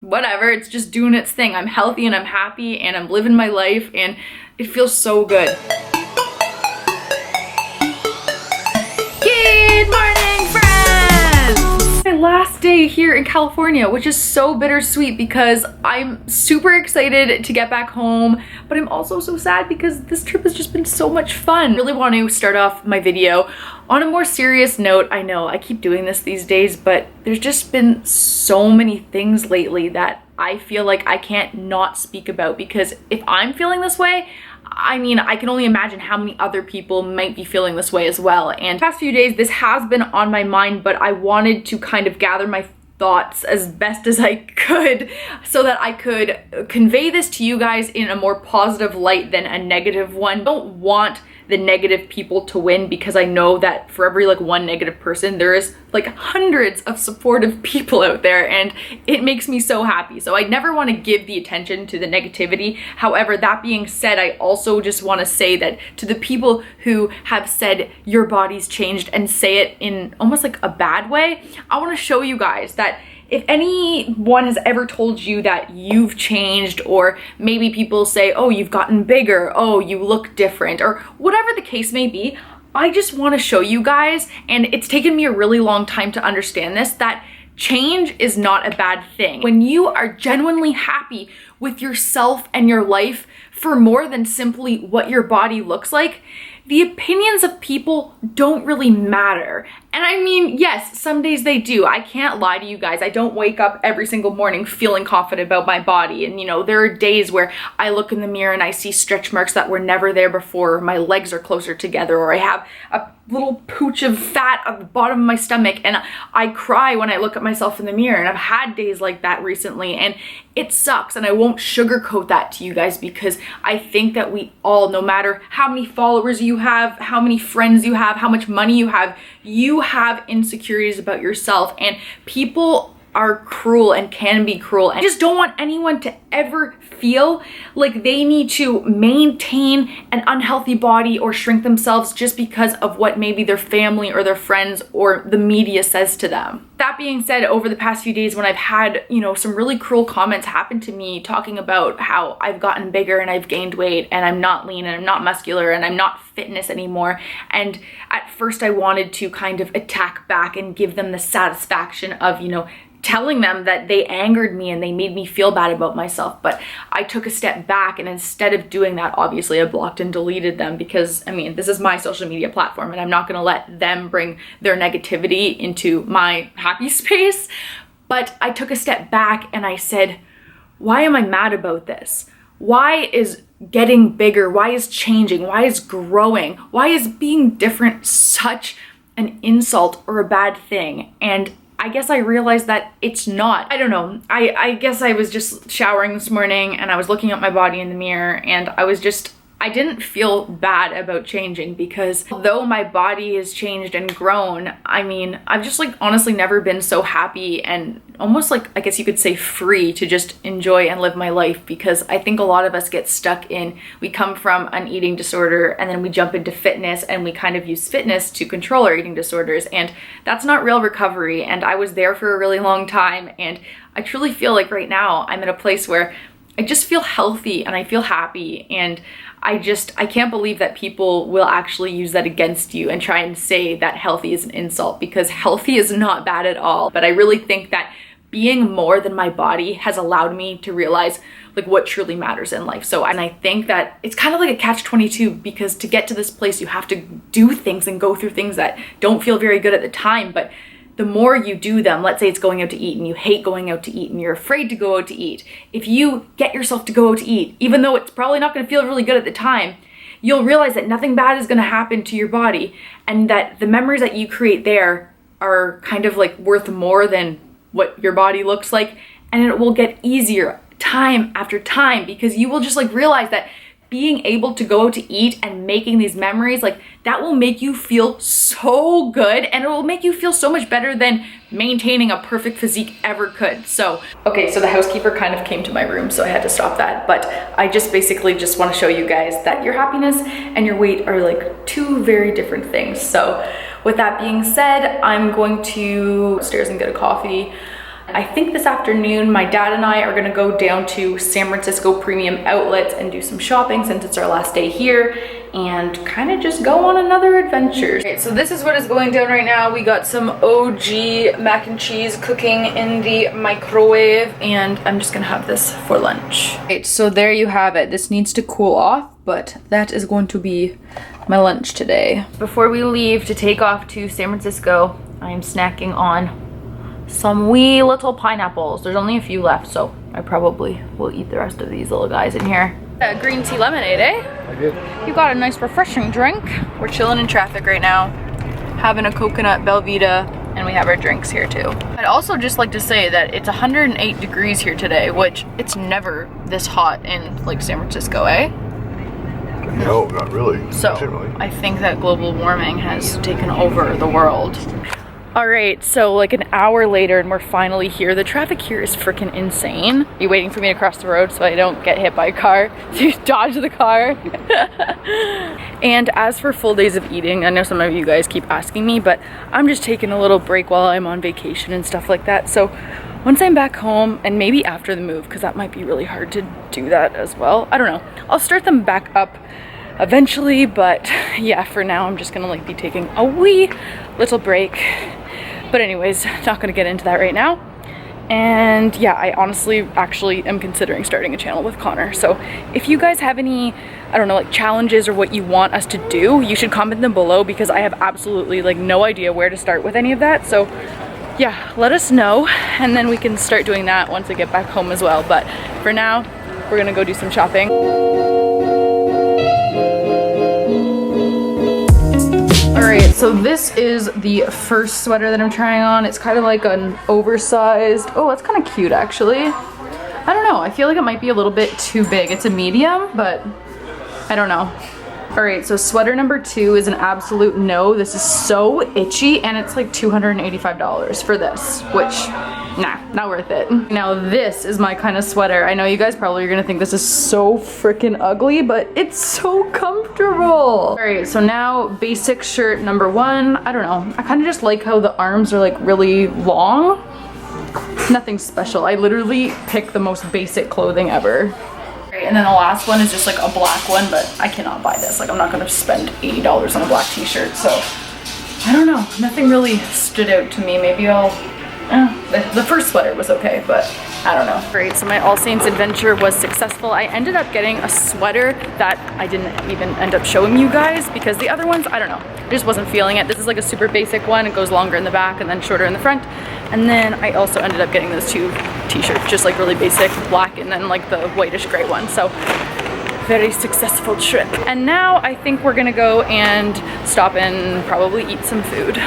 whatever, it's just doing its thing. I'm healthy and I'm happy and I'm living my life and it feels so good. Good morning, friends! My last day here in California, which is so bittersweet because I'm super excited to get back home, but I'm also so sad because this trip has just been so much fun. I really want to start off my video on a more serious note. I know I keep doing this these days, but there's just been so many things lately that I feel like I can't not speak about, because if I'm feeling this way, I mean, I can only imagine how many other people might be feeling this way as well. And the past few days, this has been on my mind, but I wanted to kind of gather my thoughts as best as I could so that I could convey this to you guys in a more positive light than a negative one. I don't want the negative people to win, because I know that for every like one negative person, there is like hundreds of supportive people out there, and it makes me so happy. So I never want to give the attention to the negativity. However, that being said, I also just want to say that to the people who have said your body's changed and say it in almost like a bad way, I want to show you guys that if anyone has ever told you that you've changed, or maybe people say, oh, you've gotten bigger, oh, you look different, or whatever the case may be, I just want to show you guys, and it's taken me a really long time to understand this, that change is not a bad thing. When you are genuinely happy with yourself and your life for more than simply what your body looks like, the opinions of people don't really matter. And I mean, yes, some days they do. I can't lie to you guys. I don't wake up every single morning feeling confident about my body. And you know, there are days where I look in the mirror and I see stretch marks that were never there before. My legs are closer together, or I have a little pooch of fat at the bottom of my stomach, and I cry when I look at myself in the mirror. And I've had days like that recently, and it sucks. And I won't sugarcoat that to you guys, because I think that we all, no matter how many followers you have, how many friends you have, how much money you have insecurities about yourself, and people are cruel and can be cruel. And I just don't want anyone to ever feel like they need to maintain an unhealthy body or shrink themselves just because of what maybe their family or their friends or the media says to them. That being said, over the past few days when I've had, you know, some really cruel comments happen to me talking about how I've gotten bigger and I've gained weight and I'm not lean and I'm not muscular and I'm not fitness anymore. And at first I wanted to kind of attack back and give them the satisfaction of, you know, telling them that they angered me and they made me feel bad about myself. But I took a step back, and instead of doing that, obviously I blocked and deleted them, because I mean, this is my social media platform and I'm not gonna let them bring their negativity into my happy space. But I took a step back and I said, why am I mad about this? Why is getting bigger, why is changing, why is growing, why is being different such an insult or a bad thing? And I guess I realized that it's not. I don't know. I guess I was just showering this morning and I was looking at my body in the mirror, and I didn't feel bad about changing, because though my body has changed and grown, I mean, I've just like honestly never been so happy and almost like, I guess you could say, free to just enjoy and live my life. Because I think a lot of us get stuck in, we come from an eating disorder and then we jump into fitness and we kind of use fitness to control our eating disorders, and that's not real recovery. And I was there for a really long time, and I truly feel like right now I'm in a place where I just feel healthy and I feel happy, and I can't believe that people will actually use that against you and try and say that healthy is an insult, because healthy is not bad at all. But I really think that being more than my body has allowed me to realize like what truly matters in life. So, and I think that it's kind of like a catch-22, because to get to this place, you have to do things and go through things that don't feel very good at the time. But the more you do them, let's say it's going out to eat and you hate going out to eat and you're afraid to go out to eat. If you get yourself to go out to eat, even though it's probably not going to feel really good at the time, you'll realize that nothing bad is going to happen to your body, and that the memories that you create there are kind of like worth more than what your body looks like. And it will get easier time after time, because you will just like realize that being able to go out to eat and making these memories, like that will make you feel so good, and it will make you feel so much better than maintaining a perfect physique ever could. So, okay, so the housekeeper kind of came to my room, so I had to stop that. But I just basically just want to show you guys that your happiness and your weight are like two very different things. So with that being said, I'm going to go upstairs and get a coffee. I think this afternoon, my dad and I are gonna go down to San Francisco Premium Outlets and do some shopping since it's our last day here and kind of just go on another adventure. Okay, so this is what is going down right now. We got some OG mac and cheese cooking in the microwave and I'm just gonna have this for lunch. Okay, so there you have it. This needs to cool off, but that is going to be my lunch today. Before we leave to take off to San Francisco, I am snacking on some wee little pineapples. There's only a few left, so I probably will eat the rest of these little guys in here. Green tea lemonade, eh? I did. You got a nice refreshing drink. We're chilling in traffic right now, having a coconut Belvita, and we have our drinks here too. I'd also just like to say that it's 108 degrees here today, which it's never this hot in like San Francisco, eh? No, not really. So I think that global warming has taken over the world. All right, so like an hour later and we're finally here. The traffic here is freaking insane. Are you waiting for me to cross the road so I don't get hit by a car? To dodge the car? And as for full days of eating, I know some of you guys keep asking me, but I'm just taking a little break while I'm on vacation and stuff like that. So once I'm back home, and maybe after the move, because that might be really hard to do that as well. I don't know. I'll start them back up eventually, but yeah, for now I'm just gonna like be taking a wee little break. But anyways, not gonna get into that right now. And yeah, I honestly actually am considering starting a channel with Connor. So if you guys have any, I don't know, like challenges or what you want us to do, you should comment them below because I have absolutely like no idea where to start with any of that. So yeah, let us know and then we can start doing that once I get back home as well. But for now, we're gonna go do some shopping. Alright, so this is the first sweater that I'm trying on. It's kind of like an oversized, oh, that's kind of cute actually. I don't know, I feel like it might be a little bit too big. It's a medium, but I don't know. Alright, so sweater number 2 is an absolute no. This is so itchy and it's like $285 for this, which, nah, not worth it. Now this is my kind of sweater. I know you guys probably are gonna think this is so freaking ugly, but it's so comfortable. Alright, so now basic shirt number 1. I don't know, I kind of just like how the arms are like really long. Nothing special. I literally pick the most basic clothing ever. And then the last one is just like a black one, but I cannot buy this. Like I'm not gonna spend $80 on a black t-shirt, so I don't know. Nothing really stood out to me. Maybe I'll, the first sweater was okay, but I don't know. Great, so my All Saints adventure was successful. I ended up getting a sweater that I didn't even end up showing you guys because the other ones, I don't know, I just wasn't feeling it. This is like a super basic one. It goes longer in the back and then shorter in the front. And then I also ended up getting those 2 t-shirts, just like really basic, black and then like the whitish gray one. So very successful trip. And now I think we're gonna go and stop and probably eat some food.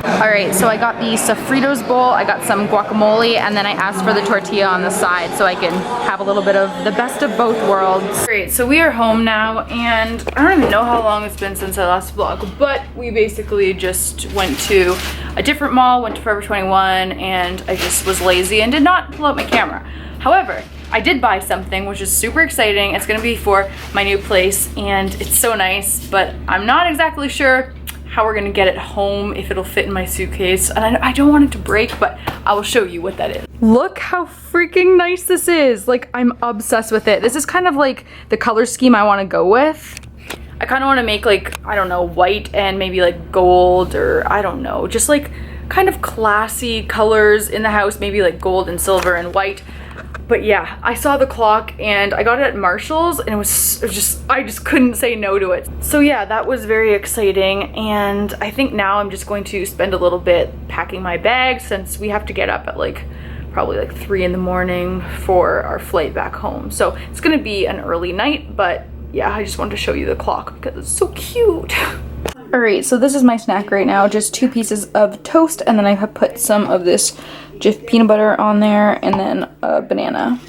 All right, so I got the sofritos bowl, I got some guacamole, and then I asked for the tortilla on the side so I can have a little bit of the best of both worlds. Great, so we are home now, and I don't even know how long it's been since I last vlogged, but we basically just went to a different mall, went to Forever 21, and I just was lazy and did not pull out my camera. However, I did buy something, which is super exciting. It's gonna be for my new place, and it's so nice, but I'm not exactly sure how we're gonna get it home, if it'll fit in my suitcase. And I don't want it to break, but I will show you what that is. Look how freaking nice this is. Like, I'm obsessed with it. This is kind of like the color scheme I wanna go with. I kind of want to make like, I don't know, white and maybe like gold, or I don't know, just like kind of classy colors in the house, maybe like gold and silver and white. But yeah, I saw the clock and I got it at Marshall's and it was just, I just couldn't say no to it. So yeah, that was very exciting. And I think now I'm just going to spend a little bit packing my bag since we have to get up at like probably like 3 in the morning for our flight back home. So it's gonna be an early night, but yeah, I just wanted to show you the clock because it's so cute. All right, so this is my snack right now, just 2 pieces of toast, and then I have put some of this Jif peanut butter on there, and then a banana.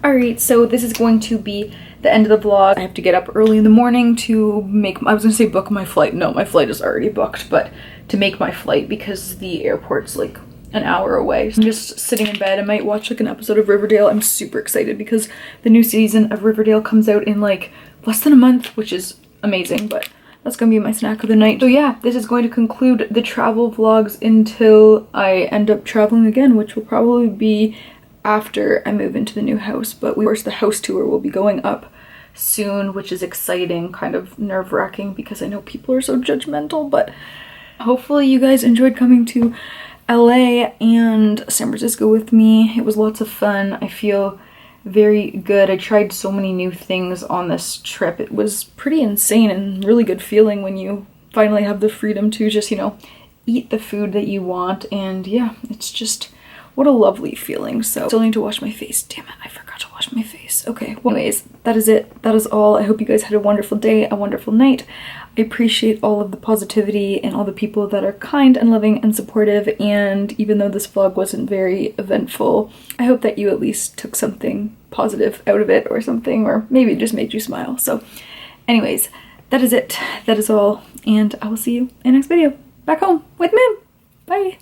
All right, so this is going to be the end of the vlog. I have to get up early in the morning to make, I was gonna say book my flight. No, my flight is already booked, but to make my flight because the airport's like an hour away. I'm just sitting in bed. I might watch like an episode of Riverdale. I'm super excited because the new season of Riverdale comes out in like less than a month, which is amazing, but That's gonna be my snack of the night. So yeah, this is going to conclude the travel vlogs until I end up traveling again, which will probably be after I move into the new house. But of course the house tour will be going up soon, which is exciting, kind of nerve-wracking because I know people are so judgmental, but hopefully you guys enjoyed coming to LA and San Francisco with me. It was lots of fun. I feel very good. I tried so many new things on this trip. It was pretty insane and really good feeling when you finally have the freedom to just, you know, eat the food that you want. And yeah, it's just, what a lovely feeling. So still need to wash my face. Damn it, I forgot to wash my face. Okay, well, anyways, that is it. That is all. I hope you guys had a wonderful day, a wonderful night. I appreciate all of the positivity and all the people that are kind and loving and supportive. And even though this vlog wasn't very eventful, I hope that you at least took something positive out of it or something, or maybe it just made you smile. So anyways, that is it. That is all. And I will see you in the next video. Back home with Moon. Bye.